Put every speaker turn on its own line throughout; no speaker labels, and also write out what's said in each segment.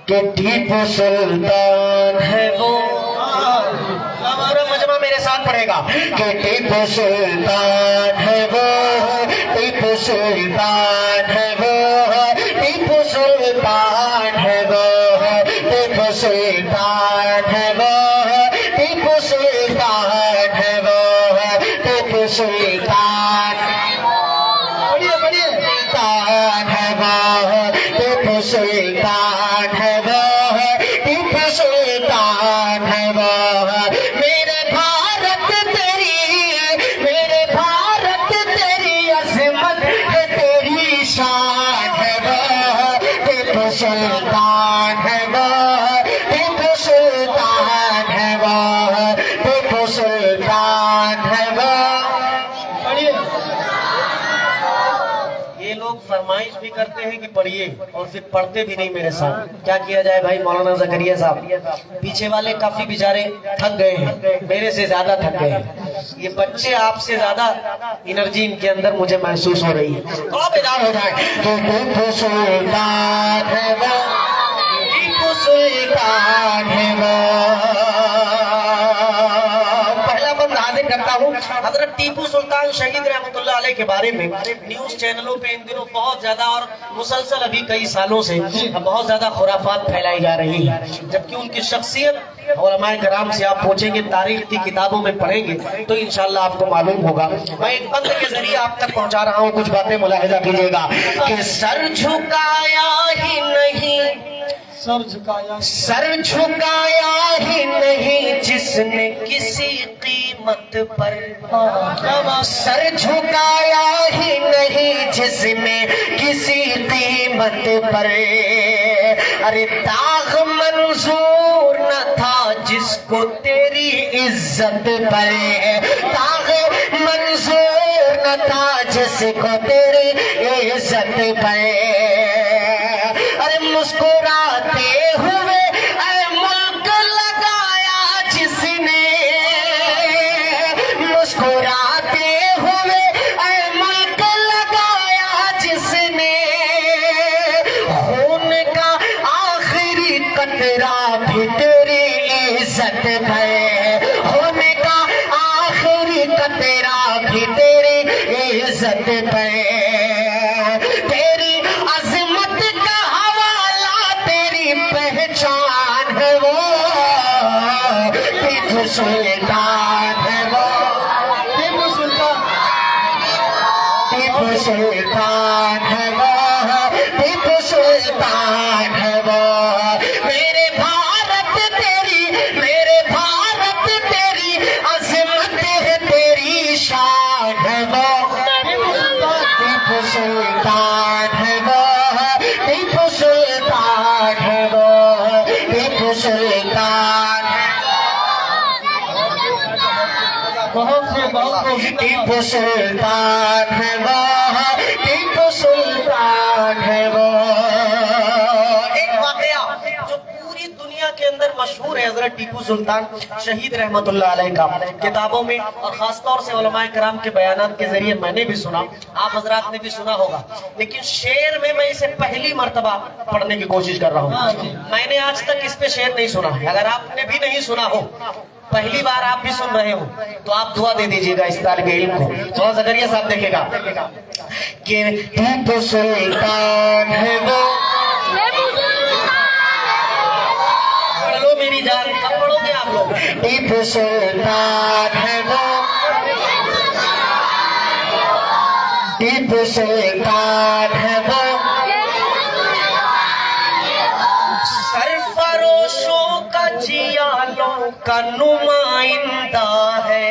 कि टीपू सुल्तान है वो। पूरा मजमा मेरे साथ पड़ेगा कि टीपू सुल्तान है वो, टीपू सुल्तान है वो, टीपू सुल्तान है वो, टीपू सुल्तान है वो, टीपू सुल्तान है वो, टीपू सुल्तान है वो, टीपू सुल्तान है वो, टीपू सुल्तान है वो। मेरे भारत तेरी अज़मत है, तेरी शान है वो, टीपू सुल्तान है वो, टीपू सुल्तान है वो, टीपू सुल्तान है वो। ये लोग फरमाइश भी करते हैं कि पढ़िए और फिर पढ़ते भी नहीं मेरे साथ। क्या किया जाए भाई मौलाना ज़करिया साहब, पीछे वाले काफी बेचारे थक गए हैं, मेरे से ज्यादा थक गए हैं। ये बच्चे आपसे ज्यादा एनर्जी इनके अंदर मुझे महसूस हो रही है। थोड़ा बेदार हो जाए। तो टीपू सुल्तान है वो, टीपू सुल्तान है वो। पहला बंद हाजिर करता हूँ। हजरत टीपू सुल्तान शहीद रहमतुल्लाह अलैह के बारे में न्यूज चैनलों पे इन दिनों बहुत ज्यादा और मुसलसल अभी कई सालों से बहुत ज्यादा खुराफात फैलाई जा रही है, जबकि उनकी शख्सियत उलमाए कराम से आप पूछेंगे, तारीख की किताबों में पढ़ेंगे तो इंशाल्लाह आपको मालूम होगा। मैं एक बंद के जरिए आप तक पहुंचा रहा हूँ, कुछ बातें मुलाहिजा कीजिएगा कि सर झुकाया ही नहीं, सर झुकाया ही नहीं जिसने किसी कीमत पर, सर झुकाया ही नहीं जिसने किसी कीमत पर। अरे दाग मंजूर न था जिसको तेरी इज्जत पर, दाग मंजूर न था जिसको तेरी इज्जत पर। अरे मुस्कुराते हुए मुल्क लगाया जिसने, मुस्कुराते हुए मुल्क लगाया जिसने, खून का आखिरी कतरा भी तेरी इज्जत है, खून का आखिरी कतरा भी तेरी इज्जत है। तेरी अज़मत का हवाला तेरी पहचान है वो, टीपू सुल्तान है वो, टीपू सुल्तान, टीपू सुल्तान है वो, टीपू सुल्तान है वो। मेरे भारत तेरी अज़मत है, तेरी शान है वो, टीपू सुल्तान है वो, टीपू सुल्तान है वो, टीपू सुल्तान है। टीपू सुल्तान है वो, टीपू सुल्तान है वो। एक वाकया जो पूरी दुनिया के अंदर मशहूर है हजरत टीपू सुल्तान शहीद रहमतुल्लाह अलैह का, किताबों में और खासतौर से उलमाए कराम के बयानात के जरिए मैंने भी सुना, आप हजरात ने भी सुना होगा, लेकिन शेर में मैं इसे पहली मर्तबा पढ़ने की कोशिश कर रहा हूँ। मैंने आज तक इस पे शेर नहीं सुना है। अगर आपने भी नहीं सुना हो, पहली बार आप भी सुन रहे हो, तो आप दुआ दे दीजिएगा इस तालिबे इल्म को। तो ज़करिया साहब देखेगा कि टीपू सुल्तान है वो, चलो मेरी जान, कब पढ़ोगे आप लोग? टीपू सुल्तान है वो, टीपू सुल्तान है वो। सरफरोशों का जियालों का नुमाइंदा है,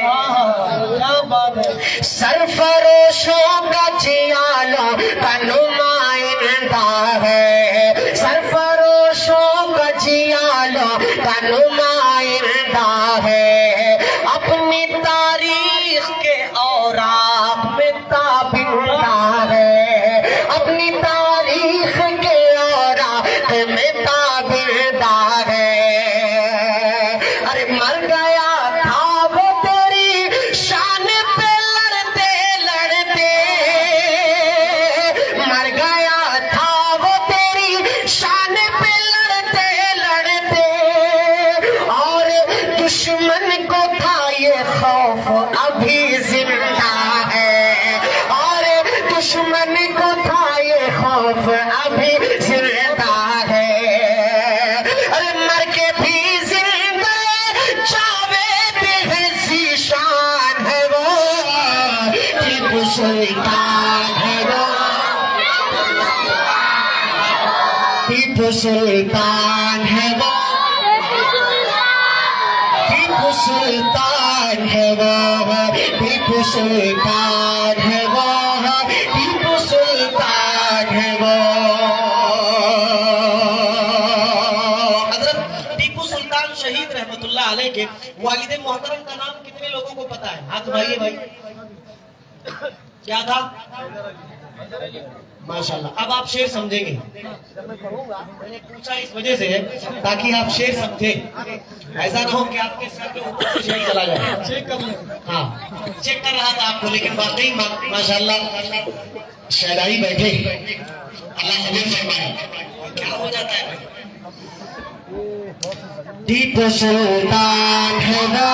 सरफरोशों का जियालों का नुमाइंदा है, सरफरोशों का जियालों का नुमाइंदा है। अपनी तारीख के औराक में ताबिंदा है, अपनी तारीख के औराक में ताबिंदा है। अरे मर गया था वो तेरी शान पे लड़ते लड़ते, मर गया था वो तेरी शान पे लड़ते टीपू सुल्तान है वो, टीपू सुल्तान है वो, टीपू सुल्तान है वो, टीपू सुल्तान है वो। हजरत टीपू सुल्तान शहीद रहमतुल्लाह अलैह के वालिद मोहतरम का नाम कितने लोगों को पता है? हाथ उठाइए भाई। क्या था? माशाल्लाह। अब आप शेर समझेंगे। मैंने पूछा इस वजह से है ताकि आप शेर समझे। ऐसा ना हो कि आपके सर के ऊपर से शेर चला जाए। चेक कर ले। हाँ, चेक कर रहा था आपको, लेकिन वाकई माशाल्लाह शायराई बैठे। अल्लाह हमें फरमाए क्या हो जाता है। टीपू सुल्तान है वो,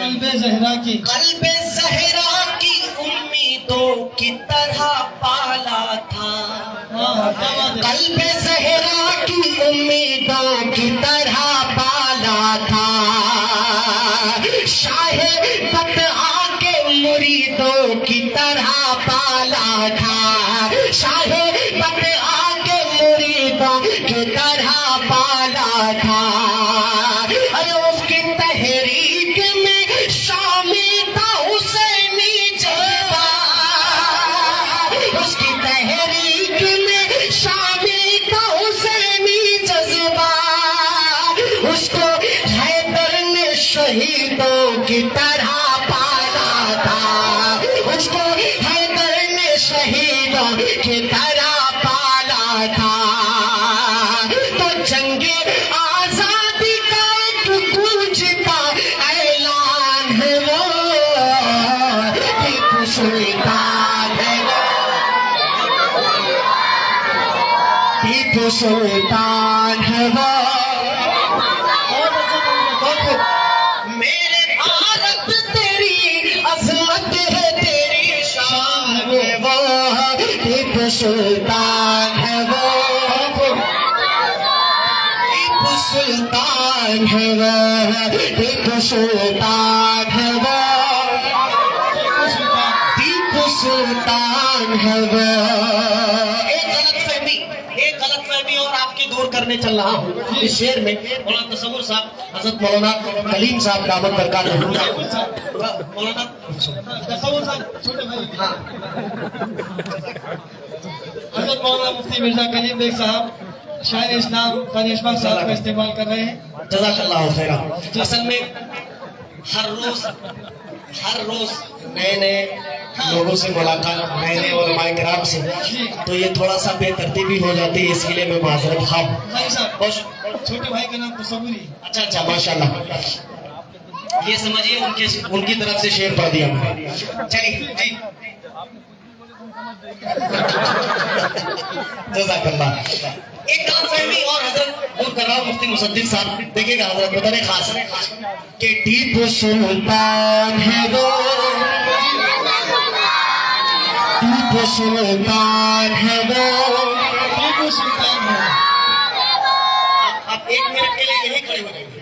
कल्बे ज़हरा की
कल्बे ज़हरा की उम्मीदों की तरह पाला था, कल्बे ज़हरा की उम्मीदों की तरह पाला था, शाहे बतहा के मुरीदों की तरह पाला था, शाहे बतहा के मुरीदों की तरह पाला था। अरे उसकी तहरीक में शामिल था हुसैनी जज्बा, उसकी तहरीक में शामिल था हुसैनी जज्बा, उसको हैदर ने शहीदों की तरह पाला था, उसको हैदर ने शहीदों की तरह पाला था। तो जंगे आजादी का एक गूंजता ऐलान है वो, टीपू सुल्तान है वो, टीपू सुल्तान है वो। मेरे भारत तेरी अजमत है, तेरी शान है वो, टीपू सुल्तान है वो, टीपू सुल्तान है वो, टीपू सुल्तान है वो, टीपू सुल्तान है वो। एक गलतफहमी और आपकी दूर करने चल रहा हूँ इस शेर में। मौलाना तसव्वुर साहब, हजरत मौलाना कलीम साहब दामद बरकत मौलाना
तसव्वुर साहब छोटे भाई,
हाँ,
हजरत मौलाना मुफ्ती मिर्जा कलीम बेग साहब शायर इस्लाम फ़नी इस्माक साहब का इस्तेमाल कर रहे हैं।
जज़ाकल्लाहु खैरा। असल में हर रोज नए नए लोगों से मुलाकात, नए नए उलमाए किराम से, तो ये थोड़ा सा बेतरतीबी हो जाती है, इसके लिए मैं माजरत खां।
भाई साहब, छोटे भाई का नाम तसव्वुरी।
अच्छा अच्छा, माशाल्लाह। ये समझिए उनकी तरफ से शेर पढ़ दिया मैंने। चलिए जी, जज़ाकल्लाह। एक गलतफहमी और हजरत दूर कर रहा हूँ मुफ्ती मुसद्दिक साहब, देखिएगा हजरत बतने खास कि टीपू सुल्तान है वो, टीपू सुल्तान है वो,
टीपू सुल्तान है।
अब 1 मिनट के लिए यही खड़े हो जाएंगे।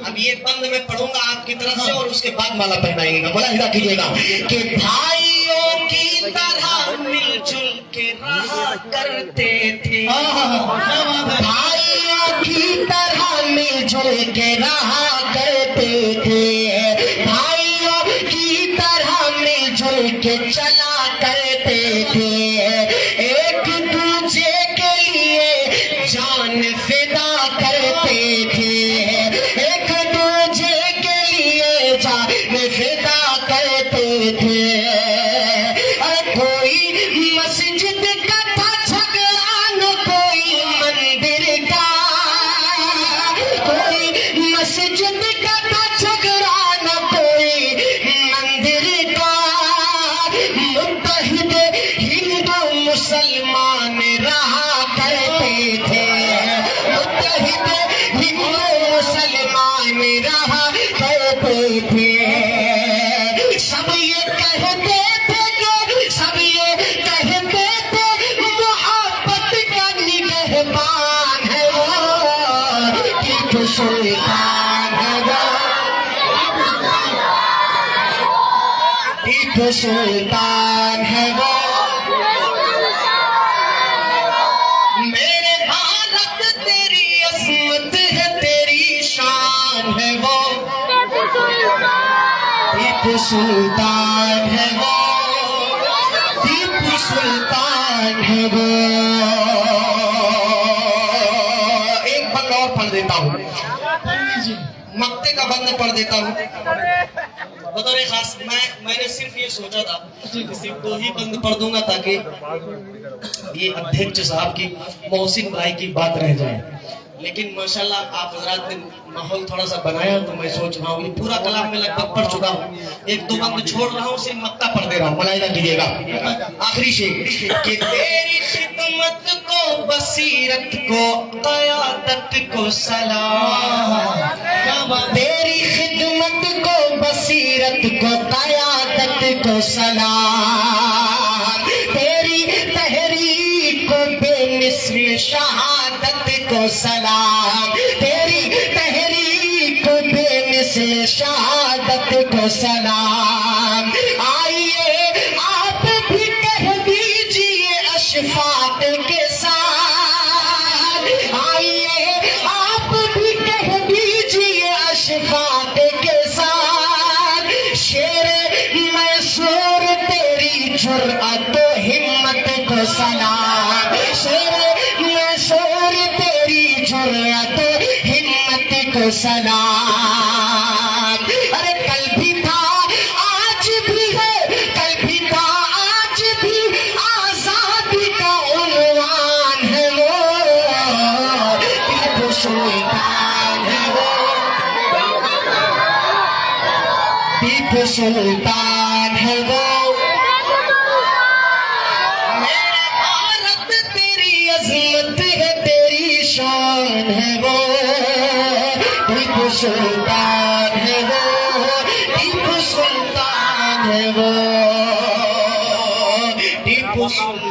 अब ये बंद मैं पढ़ूंगा आपकी तरफ से और उसके बाद माला पहनाएंगे। बोला हिदा कीजिएगा कि भाइयों की तरह मिलजुल के रहा करते थे, भाइयों की तरह मिलजुल के रहा करते थे, भाइयों की तरह मिलजुल के चला करते थे, एक दूसरे के लिए जान फिदा करते थे, एक दूसरे के लिए जान फिदा करते थे। कोई मस्जिद का था झगड़ा न कोई मंदिर का, कोई मस्जिद का था झगड़ा न कोई मंदिर का, मुत्तहिद हिंदू मुसलमान रहा करते थे, मुत्तहिद हिंदू मुसलमान रहा करते थे। सब ये कहते थे, सब ये कहते थे मोहब्बत का निगहबान है वो, टीपू सुल्तान है वो, टीपू टीपू सुल्तान है वो, मेरे भारत तेरी अजमत है, तेरी शान है वो, टीपू सुल्तान है वो, टीपू सुल्तान है वो। एक बंद और पढ़ देता हूँ, मक्ते का बंद पढ़ देता हूँ बतौर खास। मैंने सिर्फ ये सोचा था कि सिर्फ 2 ही बंद पढ़ दूंगा ताकि ये अध्यक्ष साहब की, मोहसिन भाई की बात रह जाए, लेकिन माशाल्लाह आप हजरात ने माहौल थोड़ा सा बनाया तो मैं सोच रहा हूँ ये पूरा कलाम में लगभग पढ़ चुका हूँ। 1-2 बंद छोड़ रहा हूँ, सिर्फ मक्ता पढ़ दे रहा हूँ, मलाइना कीजिएगा। आखिरी शेर कि तेरी खिदमत को, बसीरत को, क़यादत को सलाम, तेरी खिदमत को, बसीरत को, क़यादत को सलाम, तेरी तहरीक को, बेमिसल शहादत को सलाम, तेरी तहरीक को, बेमिसल शहादत को सलाम। आइए आप भी कह दीजिए अशफाक के साथ, आइए आप भी कह दीजिए अशफाक के साथ, शेर मैसूर तेरी जुर्अत हिम्मत को सलाम, शेर मैसूर तेरी जुर्अत हिम्मत को सलाम। अरे कल भी था आज भी है, कल भी था आज भी, आजादी का उन्वान है वो, टीपू सुल्तान है वो, टीपू सुल्तान है वो, मेरे भारत तेरी अजमत है, तेरी शान है वो, टीपू सुल्तान है वो, टीपू सुल्तान है वो, टीपू सुल्तान।